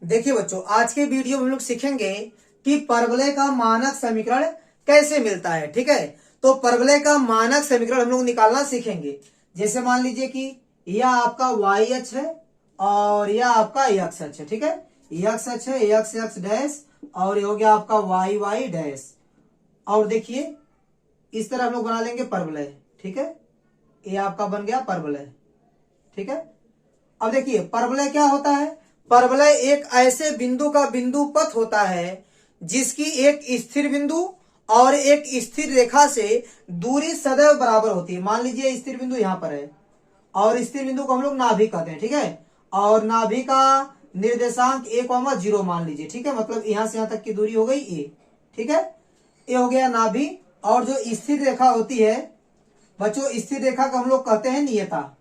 देखिए बच्चों, आज के वीडियो में हम लोग सीखेंगे कि परवलय का मानक समीकरण कैसे मिलता है। ठीक है, तो परवलय का मानक समीकरण हम लोग निकालना सीखेंगे। जैसे मान लीजिए कि यह आपका y अक्ष है और यह आपका x अक्ष है। ठीक है, x अक्ष है, x डैश, और ये हो गया आपका y डैश। और देखिए इस तरह हम लोग बना लेंगे परवलय। ठीक है, ये आपका बन गया परवलय। ठीक है, अब देखिए परवलय क्या होता है। परवलय एक ऐसे बिंदु का बिंदु पथ होता है जिसकी एक स्थिर बिंदु और एक स्थिर रेखा से दूरी सदैव बराबर होती है। मान लीजिए स्थिर बिंदु यहां पर है और स्थिर बिंदु को हम लोग नाभि कहते हैं। ठीक है, और नाभि का निर्देशांक 1,0 मान लीजिए। ठीक है, मतलब यहां से यहां तक की दूरी हो गई ए। ठीक है, ये हो गया नाभि। और जो स्थिर रेखा होती है बच्चों, स्थिर रेखा को हम लोग कहते हैं नियता।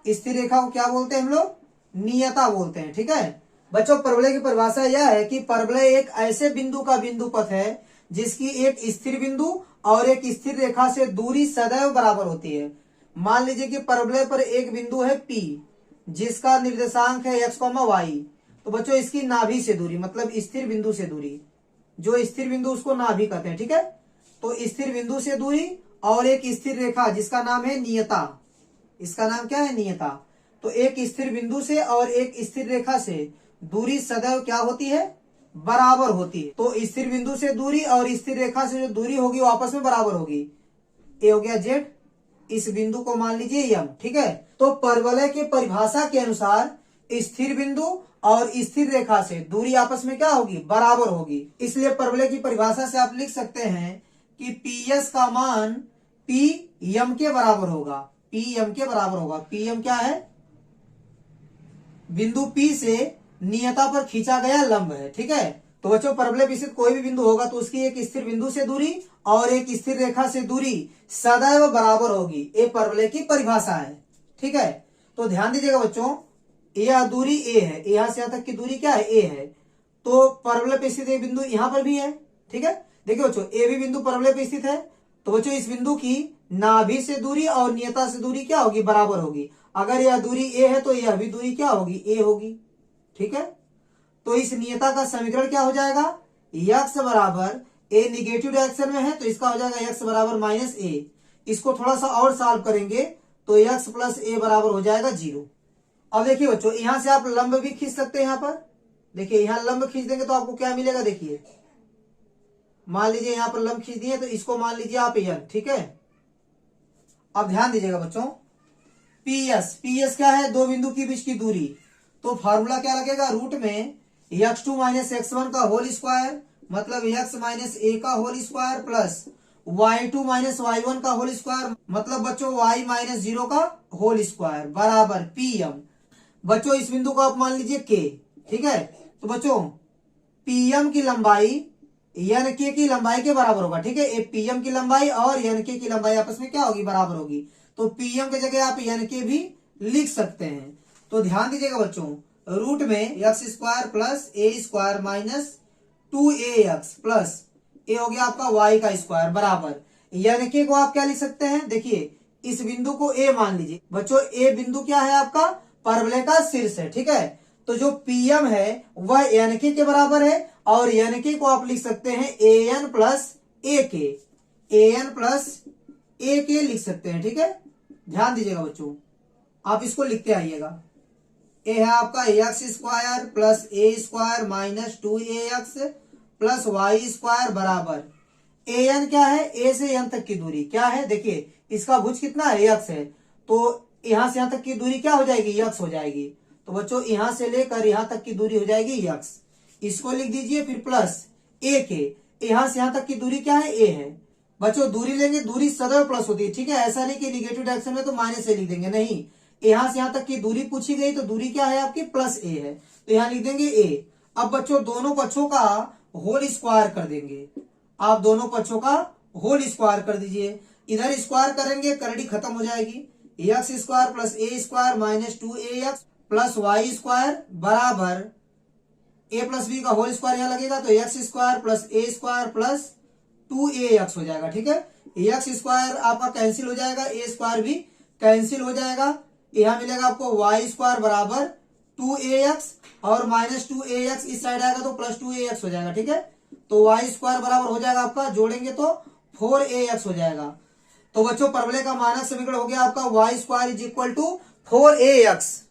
स्थिर रेखा को क्या बोलते हैं हम लोग? नियता बोलते हैं। ठीक है बच्चों, परवलय की परिभाषा यह है कि परवलय एक ऐसे बिंदु का बिंदु पथ है जिसकी एक स्थिर बिंदु और एक स्थिर रेखा से दूरी सदैव बराबर होती है। मान लीजिए कि परवलय पर एक बिंदु है P जिसका निर्देशांक है x, y। तो बच्चों इसकी नाभि से दूरी, मतलब स्थिर बिंदु से दूरी, जो स्थिर बिंदु उसको नाभि कहते हैं। ठीक है, तो स्थिर बिंदु से दूरी और एक स्थिर रेखा जिसका नाम है नियता, इसका नाम क्या है? नियता। तो एक स्थिर बिंदु से और एक स्थिर रेखा से दूरी सदैव क्या होती है? बराबर होती है। तो स्थिर बिंदु से दूरी और स्थिर रेखा से जो दूरी होगी वो आपस में बराबर होगी। ये हो गया z, इस बिंदु को मान लीजिए m। ठीक है, तो परवलय की परिभाषा के अनुसार स्थिर बिंदु और स्थिर रेखा से दूरी आपस में क्या होगी? बराबर होगी। इसलिए परवलय की परिभाषा से आप लिख सकते हैं कि PS का मान PM के बराबर होगा। PM के बराबर होगा। PM क्या है? बिंदु P से नियता पर खींचा गया लंब है। ठीक है, तो बच्चों परवलय विशिष्ट कोई भी बिंदु होगा तो उसकी एक स्थिर बिंदु से दूरी और एक स्थिर रेखा से दूरी सदैव बराबर होगी। ये परवलय की परिभाषा है। ठीक है, तो ध्यान दीजिएगा बच्चों, यह दूरी A है, यहां से यहां तक की दूरी क्या है? A है। तो परवलय पे स्थित एक बिंदु यहां पर भी है। ठीक है, देखिए बच्चों ए भी बिंदु परवलय पे स्थित है। तो बच्चों इस बिंदु की नाभि से दूरी और नियता से दूरी क्या होगी? बराबर होगी। अगर यह दूरी ए है तो यह भी दूरी क्या होगी? ए होगी। ठीक है, तो इस नियता का समीकरण क्या हो जाएगा? x बराबर ए निगेटिव डायरेक्शन में है तो इसका हो जाएगा x बराबर -a। इसको थोड़ा सा और सॉल्व करेंगे तो x प्लस a बराबर हो जाएगा 0। अब देखिए बच्चों, यहां से आप लंब भी खींच सकते हैं। यहां पर देखिए, यहां लंब खींच देंगे तो आपको क्या मिलेगा? देखिए मान लीजिए यहां पर लंब खींच दिए तो इसको मान लीजिए आप n। ठीक है, अब ध्यान दीजिएगा बच्चों, PS क्या है? दो बिंदु के बीच की दूरी। तो फार्मूला क्या लगेगा? रूट में x2 माइनस x1 का होल स्क्वायर, मतलब x माइनस a का whole square, plus y2 minus y1 का होल स्क्वायर, मतलब बच्चों y माइनस 0 का होल स्क्वायर, बराबर PM। बच्चों इस बिंदु को आप मान लीजिए K। ठीक है, तो बच्चों PM की लंबाई NK की लंबाई के बराबर होगा। ठीक है, PM की लंबाई और NK की लंबाई आपस में क्या होगी? बराबर होगी। तो PM की जगह आप NK भी लिख सकते हैं। तो ध्यान दीजिएगा बच्चों, रूट में x square plus a square minus 2ax plus a हो गया आपका y का स्क्वायर, बराबर NK को आप क्या लिख सकते हैं? देखिए इस बिंदु को a मान लीजिए। बच्चों ए बिंदु क्या है? आपका परवलय का शीर्ष है। ठीक है, तो जो PM है वह NK के बराबर है और NK को आप लिख सकते हैं AN plus AK। AN plus AK लिख सकते हैं। ठीक है, ध्यान दीजिएगा बच्चों, आप इसको लिखते आइएगा। ए है आपका x square plus a square minus 2ax plus y square, बराबर AN क्या है? A से n तक की दूरी क्या है? देखिए इसका भुज कितना है? x है। तो यहां से यहां तक की दूरी क्या हो जाएगी? x हो जाएगी। तो बच्चों यहां से लेकर यहां तक की दूरी हो जाएगी x। इसको लिख दीजिए फिर प्लस a के, यहां से यहां तक की दूरी क्या है? a है। बच्चों दूरी लेंगे, दूरी सदैव प्लस होती है। ठीक है, ऐसा नहीं कि निगेटिव डायरेक्शन में तो माइनस से लिख देंगे, नहीं। यहां से यहां तक की दूरी पूछी गई तो दूरी क्या है आपकी? प्लस a है, तो यहां लिख देंगे a। अब बच्चों दोनों पक्षों का होल स्क्वायर कर देंगे। आप दोनों पक्षों का होल स्क्वायर कर दीजिए। इधर स्क्वायर करेंगे, करड़ी खत्म हो जाएगी। X square plus a square minus 2ax plus y square, बराबर a प्लस बी का होल स्क्वायर यहां लगेगा तो x square plus a square plus 2ax हो जाएगा। ठीक है, एक्स स्क्वायर आपका कैंसिल हो जाएगा, ए स्क्वायर भी कैंसिल हो जाएगा। यहां मिलेगा आपको वाई स्क्वायर बराबर 2ax और माइनस 2ax इस साइड आएगा तो प्लस 2ax हो जाएगा, ठीक है। तो वाई स्क्वायर बराबर हो जाएगा आपका, जोड़ेंगे तो 4ax हो जाएगा। तो बच्चों परवलय का मानक समीकरण हो गया आपका y square is equal to 4ax।